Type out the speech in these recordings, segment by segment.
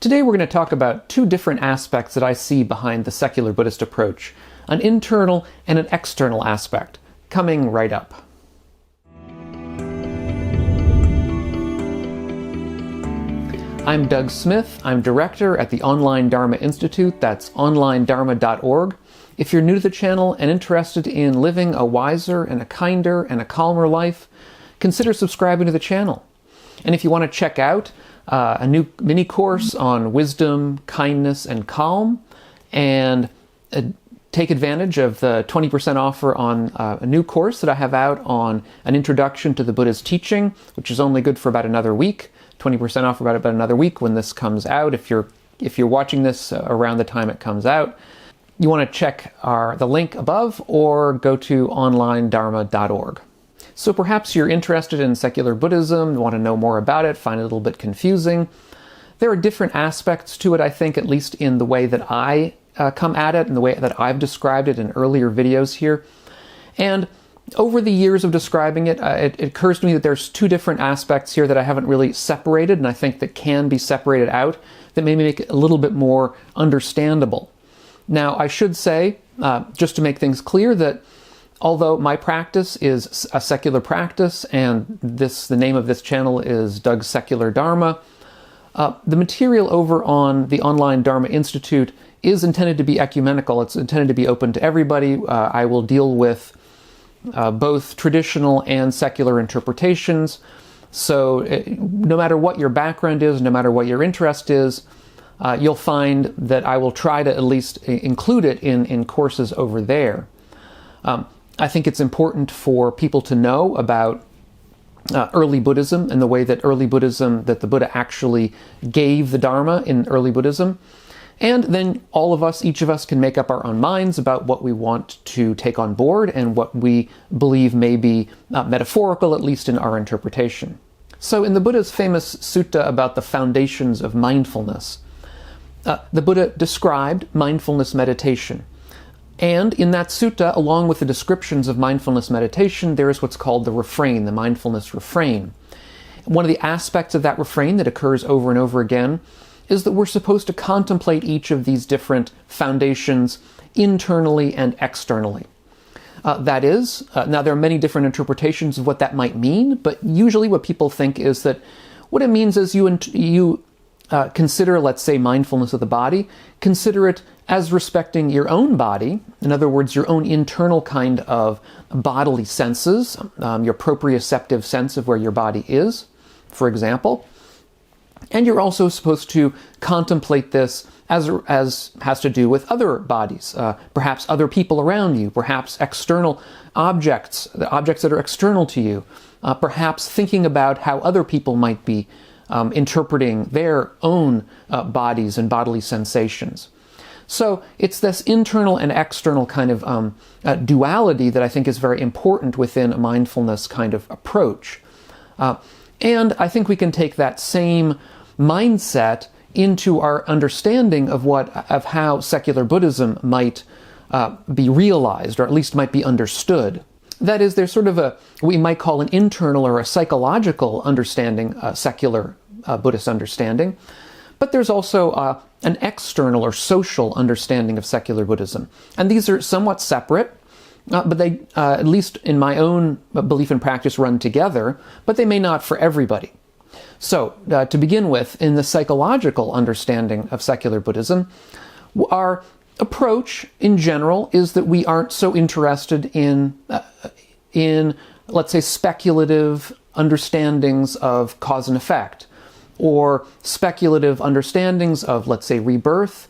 Today we're going to talk about two different aspects that I see behind the secular Buddhist approach, an internal and an external aspect, coming right up. I'm Doug Smith. I'm director at the Online Dharma Institute, that's onlinedharma.org. If you're new to the channel and interested in living a wiser and a kinder and a calmer life, consider subscribing to the channel. And if you want to check out a new mini course on wisdom, kindness, and calm, and take advantage of the 20% offer on a new course that I have out on an introduction to the Buddha's teaching, which is only good for about another week. 20% off about another week when this comes out. If you're watching this around the time it comes out, you want to check the link above or go to onlinedharma.org. So perhaps you're interested in secular Buddhism, want to know more about it, find it a little bit confusing. There are different aspects to it, I think, at least in the way that I come at it and the way that I've described it in earlier videos here. And over the years of describing it, it occurs to me that there's two different aspects here that I haven't really separated, and I think that can be separated out, that maybe make it a little bit more understandable. Now, I should say, just to make things clear, that although my practice is a secular practice, and the name of this channel is Doug's Secular Dharma, the material over on the Online Dharma Institute is intended to be ecumenical. It's intended to be open to everybody. I will deal with both traditional and secular interpretations. So no matter what your background is, no matter what your interest is, you'll find that I will try to at least include it in courses over there. I think it's important for people to know about early Buddhism and the way that that the Buddha actually gave the Dharma in early Buddhism. And then each of us can make up our own minds about what we want to take on board and what we believe may be metaphorical, at least in our interpretation. So in the Buddha's famous sutta about the foundations of mindfulness, the Buddha described mindfulness meditation. And in that sutta, along with the descriptions of mindfulness meditation, there is what's called the refrain, the mindfulness refrain. One of the aspects of that refrain that occurs over and over again is that we're supposed to contemplate each of these different foundations internally and externally. That is, now there are many different interpretations of what that might mean, but usually what people think is that what it means is you consider, let's say, mindfulness of the body, consider it as respecting your own body, in other words, your own internal kind of bodily senses, your proprioceptive sense of where your body is, for example. And you're also supposed to contemplate this as has to do with other bodies, perhaps other people around you, perhaps external objects, the objects that are external to you, perhaps thinking about how other people might be interpreting their own bodies and bodily sensations. So it's this internal and external kind of duality that I think is very important within a mindfulness kind of approach. And I think we can take that same mindset into our understanding of how secular Buddhism might be realized, or at least might be understood. That is, there's sort of what we might call an internal or a psychological understanding, secular Buddhist understanding, but there's also an external or social understanding of secular Buddhism. And these are somewhat separate, but they, at least in my own belief and practice, run together, but they may not for everybody. So, to begin with, in the psychological understanding of secular Buddhism, our approach in general is that we aren't so interested in let's say, speculative understandings of cause and effect, or speculative understandings of, let's say, rebirth,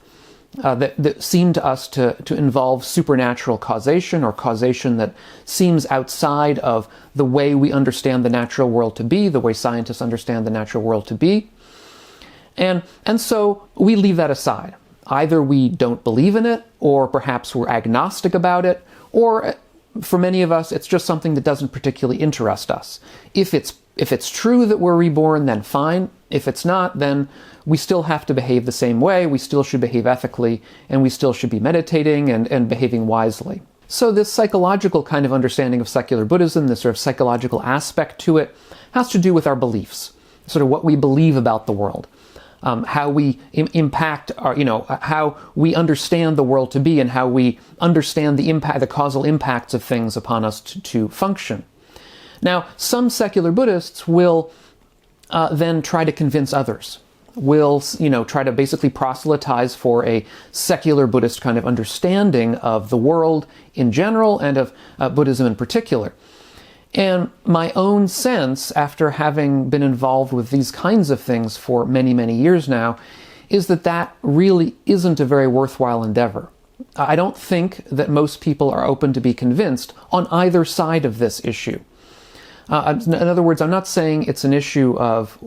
that seem to us to involve supernatural causation, or causation that seems outside of the way we understand the natural world to be, the way scientists understand the natural world to be. And so we leave that aside. Either we don't believe in it, or perhaps we're agnostic about it, or for many of us, it's just something that doesn't particularly interest us. If it's true that we're reborn, then fine. If it's not, then we still have to behave the same way. We still should behave ethically, and we still should be meditating and behaving wisely. So this psychological kind of understanding of secular Buddhism, this sort of psychological aspect to it, has to do with our beliefs, sort of what we believe about the world. how we impact our, how we understand the world to be, and how we understand the causal impacts of things upon us to function. Now, some secular Buddhists will then try to convince others, will try to basically proselytize for a secular Buddhist kind of understanding of the world in general and of Buddhism in particular. And my own sense, after having been involved with these kinds of things for many, many years now, is that that really isn't a very worthwhile endeavor. I don't think that most people are open to be convinced on either side of this issue. In other words, I'm not saying it's an issue of,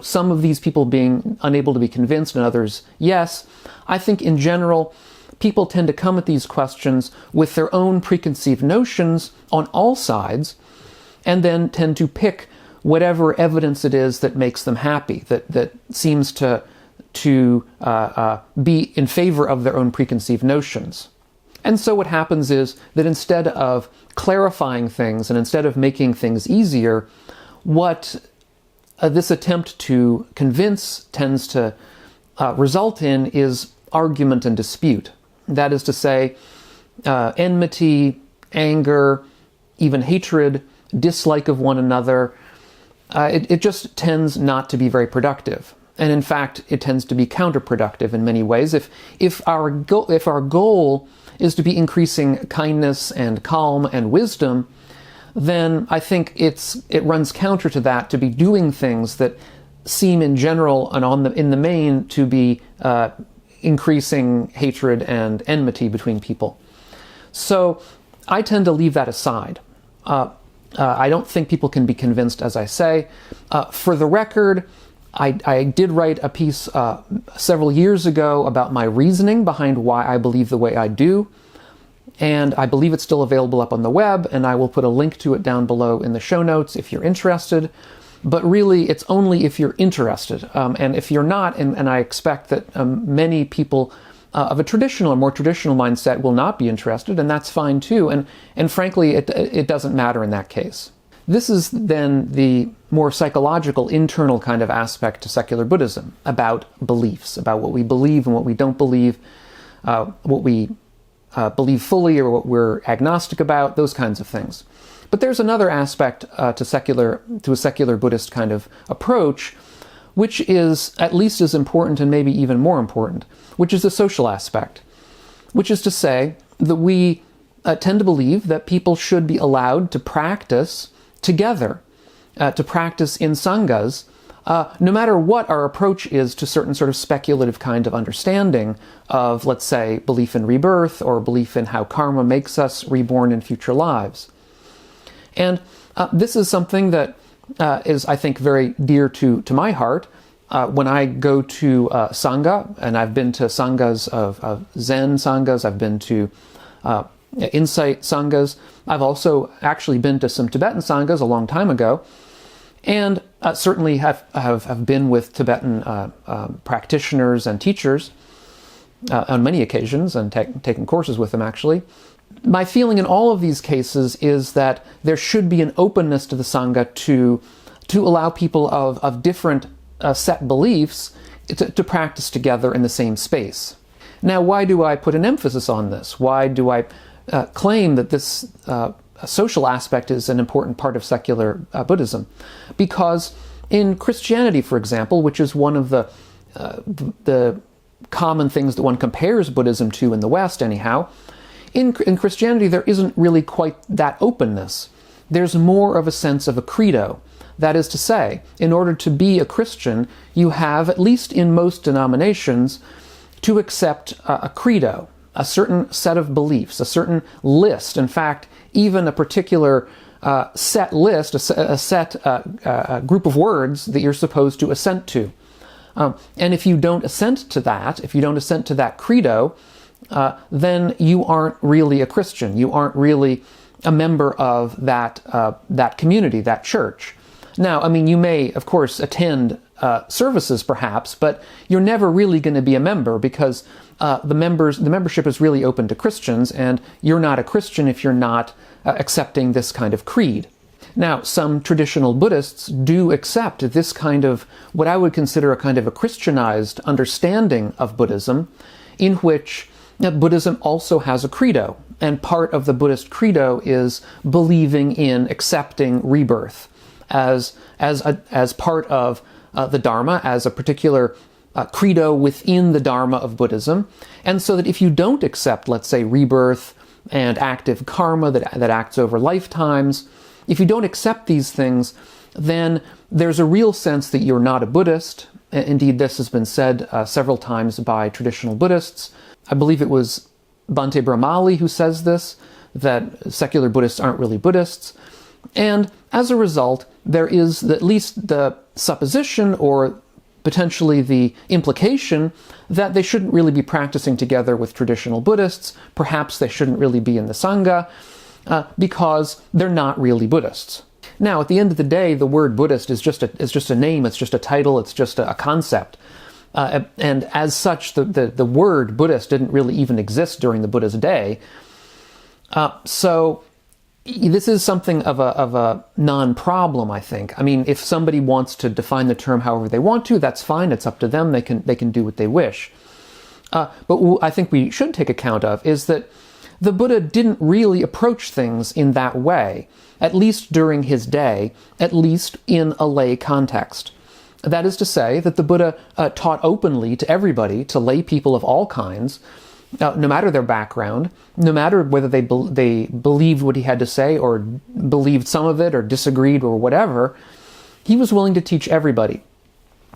some of these people being unable to be convinced and others yes. I think in general, people tend to come at these questions with their own preconceived notions on all sides, and then tend to pick whatever evidence it is that makes them happy, that seems to be in favor of their own preconceived notions. And so what happens is that instead of clarifying things and instead of making things easier, what this attempt to convince tends to result in is argument and dispute. That is to say, enmity, anger, even hatred, dislike of one another. It just tends not to be very productive. And in fact, it tends to be counterproductive in many ways. If our goal is to be increasing kindness and calm and wisdom, then I think it runs counter to that to be doing things that seem in general and in the main to be increasing hatred and enmity between people. So I tend to leave that aside. I don't think people can be convinced, as I say. For the record, I did write a piece several years ago about my reasoning behind why I believe the way I do, and I believe it's still available up on the web, and I will put a link to it down below in the show notes if you're interested. But really, it's only if you're interested. And if you're not, and I expect that many people of a traditional or more traditional mindset will not be interested, and that's fine too. And frankly, it doesn't matter in that case. This is then the more psychological, internal kind of aspect to secular Buddhism, about beliefs, about what we believe and what we don't believe, what we believe fully or what we're agnostic about, those kinds of things. But there's another aspect to a secular Buddhist kind of approach, which is at least as important and maybe even more important, which is the social aspect, which is to say that we tend to believe that people should be allowed to practice together, to practice in sanghas, no matter what our approach is to certain sort of speculative kind of understanding of, let's say, belief in rebirth or belief in how karma makes us reborn in future lives. And this is something that is, I think, very dear to my heart. When I go to Sangha, and I've been to Sanghas of Zen Sanghas, I've been to Insight Sanghas, I've also actually been to some Tibetan Sanghas a long time ago, and certainly have been with Tibetan practitioners and teachers on many occasions, and taken courses with them actually. My feeling in all of these cases is that there should be an openness to the Sangha to allow people of different set beliefs to practice together in the same space. Now, why do I put an emphasis on this? Why do I claim that this social aspect is an important part of secular Buddhism? Because in Christianity, for example, which is one of the common things that one compares Buddhism to in the West anyhow, in Christianity there isn't really quite that openness. There's more of a sense of a credo. That is to say, in order to be a Christian, you have, at least in most denominations, to accept a credo, a certain set of beliefs, a certain list. In fact, even a particular set list, a set group of words that you're supposed to assent to. And if you don't assent to that credo, then you aren't really a Christian. You aren't really a member of that community, that church. Now, I mean, you may, of course, attend services perhaps, but you're never really going to be a member because the membership is really open to Christians, and you're not a Christian if you're not accepting this kind of creed. Now, some traditional Buddhists do accept this kind of, what I would consider a kind of a Christianized understanding of Buddhism, in which Buddhism also has a credo. And part of the Buddhist credo is believing in accepting rebirth as part of the Dharma, as a particular credo within the Dharma of Buddhism. And so that if you don't accept, let's say, rebirth and active karma that acts over lifetimes, if you don't accept these things, then there's a real sense that you're not a Buddhist. Indeed, this has been said several times by traditional Buddhists. I believe it was Bhante Brahmali who says this, that secular Buddhists aren't really Buddhists. And as a result, there is at least the supposition, or potentially the implication, that they shouldn't really be practicing together with traditional Buddhists. Perhaps they shouldn't really be in the Sangha, because they're not really Buddhists. Now, at the end of the day, the word Buddhist is just a name, it's just a title, it's just a concept. And as such, the word Buddhist didn't really even exist during the Buddha's day. So this is something of a non-problem, I think. I mean, if somebody wants to define the term however they want to, that's fine. It's up to them. They can do what they wish. But what I think we should take account of is that the Buddha didn't really approach things in that way, at least during his day, at least in a lay context. That is to say that the Buddha taught openly to everybody, to lay people of all kinds, no matter their background, no matter whether they believed what he had to say or believed some of it or disagreed or whatever. He was willing to teach everybody.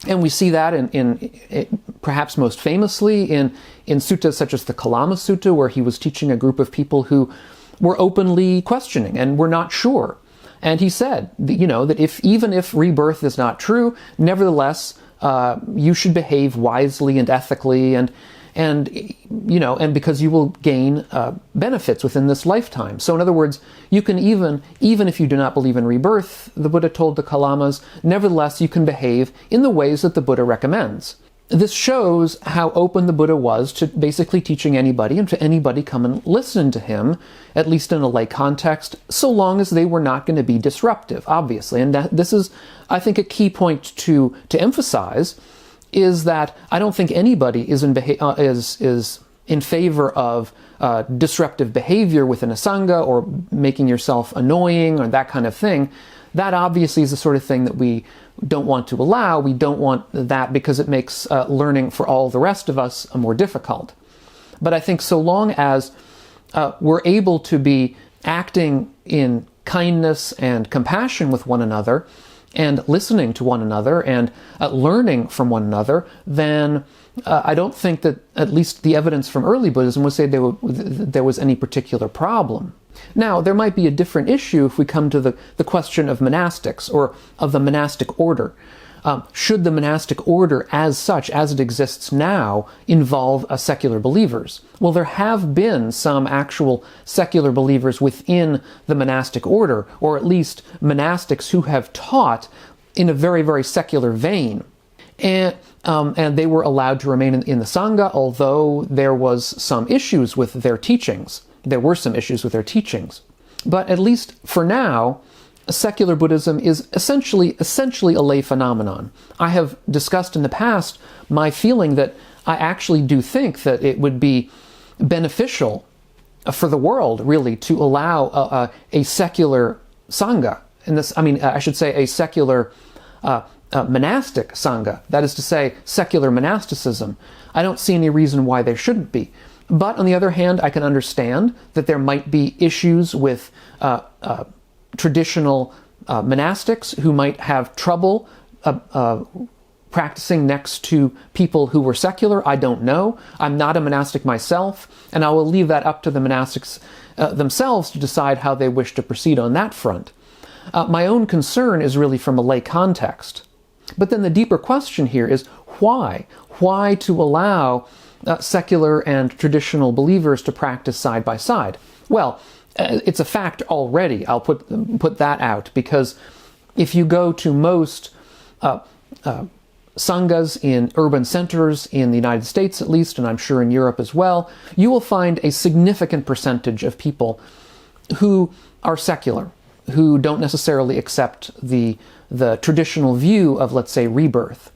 And we see that in perhaps most famously in suttas such as the Kalama Sutta, where he was teaching a group of people who were openly questioning and were not sure. And he said, that even if rebirth is not true, nevertheless, you should behave wisely and ethically, and because you will gain benefits within this lifetime. So in other words, you can even if you do not believe in rebirth, the Buddha told the Kalamas, nevertheless you can behave in the ways that the Buddha recommends. This shows how open the Buddha was to basically teaching anybody, and to anybody come and listen to him, at least in a lay context, so long as they were not going to be disruptive, obviously. And this is, I think, a key point to emphasize, is that I don't think anybody is in favor of disruptive behavior within a Sangha, or making yourself annoying, or that kind of thing. That obviously is the sort of thing that we don't want to allow. We don't want that because it makes learning for all the rest of us more difficult. But I think so long as we're able to be acting in kindness and compassion with one another, and listening to one another, and learning from one another, then I don't think that at least the evidence from early Buddhism would say there was any particular problem. Now, there might be a different issue if we come to the question of monastics, or of the monastic order. Should the monastic order as such, as it exists now, involve secular believers? Well, there have been some actual secular believers within the monastic order, or at least monastics who have taught in a very, very secular vein. And they were allowed to remain in the Sangha, although there was some issues with their teachings. There were some issues with their teachings. But at least for now, secular Buddhism is essentially a lay phenomenon. I have discussed in the past my feeling that I actually do think that it would be beneficial for the world, really, to allow a secular Sangha. And this, I should say a secular monastic Sangha. That is to say, secular monasticism. I don't see any reason why there shouldn't be. But on the other hand, I can understand that there might be issues with traditional monastics who might have trouble practicing next to people who were secular. I don't know. I'm not a monastic myself, and I will leave that up to the monastics themselves to decide how they wish to proceed on that front. My own concern is really from a lay context. But then the deeper question here is why? Why to allow secular and traditional believers to practice side by side? Well, it's a fact already. I'll put that out, because if you go to most sanghas in urban centers in the United States, at least, and I'm sure in Europe as well, you will find a significant percentage of people who are secular. who don't necessarily accept the traditional view of, let's say, rebirth.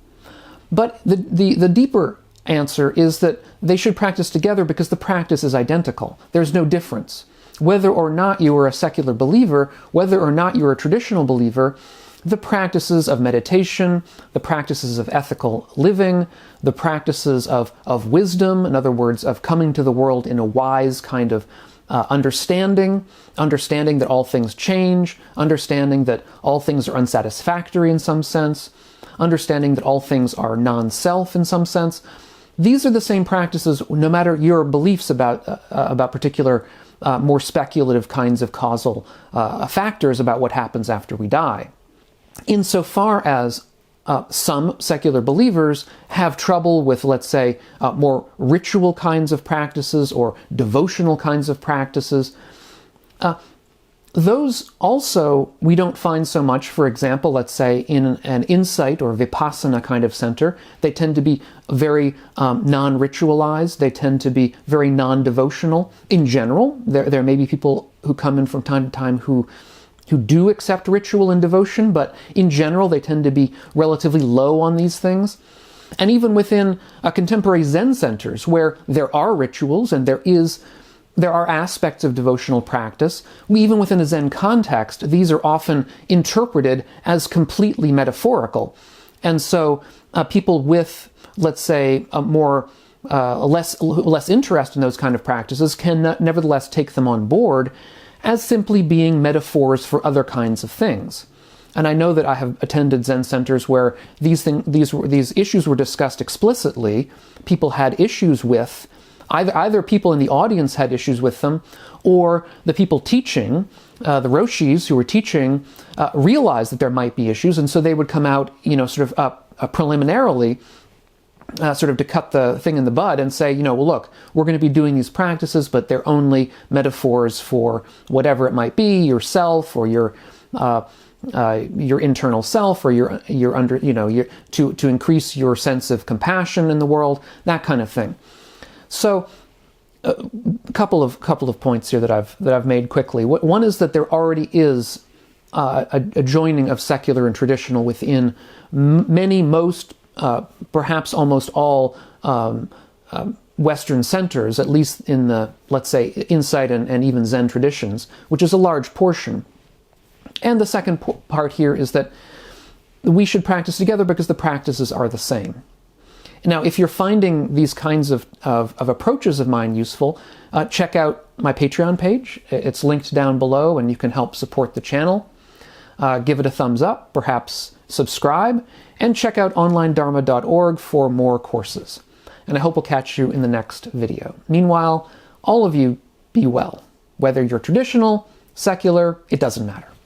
But the deeper answer is that they should practice together because the practice is identical. There's no difference. Whether or not you are a secular believer, whether or not you're a traditional believer, the practices of meditation, the practices of ethical living, the practices of wisdom, in other words, of coming to the world in a wise kind of understanding that all things change, understanding that all things are unsatisfactory in some sense, understanding that all things are non-self in some sense. These are the same practices no matter your beliefs about particular more speculative kinds of causal factors about what happens after we die. Insofar as some secular believers have trouble with, let's say, more ritual kinds of practices or devotional kinds of practices, those also we don't find so much, for example, let's say in an insight or vipassana kind of center. They tend to be very non-ritualized. They tend to be very non-devotional in general. There may be people who come in from time to time who do accept ritual and devotion, but in general they tend to be relatively low on these things. And even within contemporary Zen centers, where there are rituals and there are aspects of devotional practice, even within a Zen context, these are often interpreted as completely metaphorical. And so people with, let's say, a more less interest in those kind of practices can nevertheless take them on board as simply being metaphors for other kinds of things. And I know that I have attended Zen centers where these issues were discussed explicitly. People had issues with, either people in the audience had issues with them, or the people teaching, the roshis who were teaching, realized that there might be issues, and so they would come out, sort of preliminarily, sort of to cut the thing in the bud and say, well, look, we're going to be doing these practices, but they're only metaphors for whatever it might be, yourself or your internal self, or your under, to increase your sense of compassion in the world, that kind of thing. So, a couple of points here that I've made quickly. One is that there already is a joining of secular and traditional within most, perhaps almost all Western centers, at least in the, let's say, Insight and even Zen traditions, which is a large portion. And the second part here is that we should practice together because the practices are the same. Now, if you're finding these kinds of approaches of mine useful, check out my Patreon page. It's linked down below, and you can help support the channel. Give it a thumbs up, perhaps subscribe, and check out onlinedharma.org for more courses. And I hope we'll catch you in the next video. Meanwhile, all of you be well. Whether you're traditional, secular, it doesn't matter.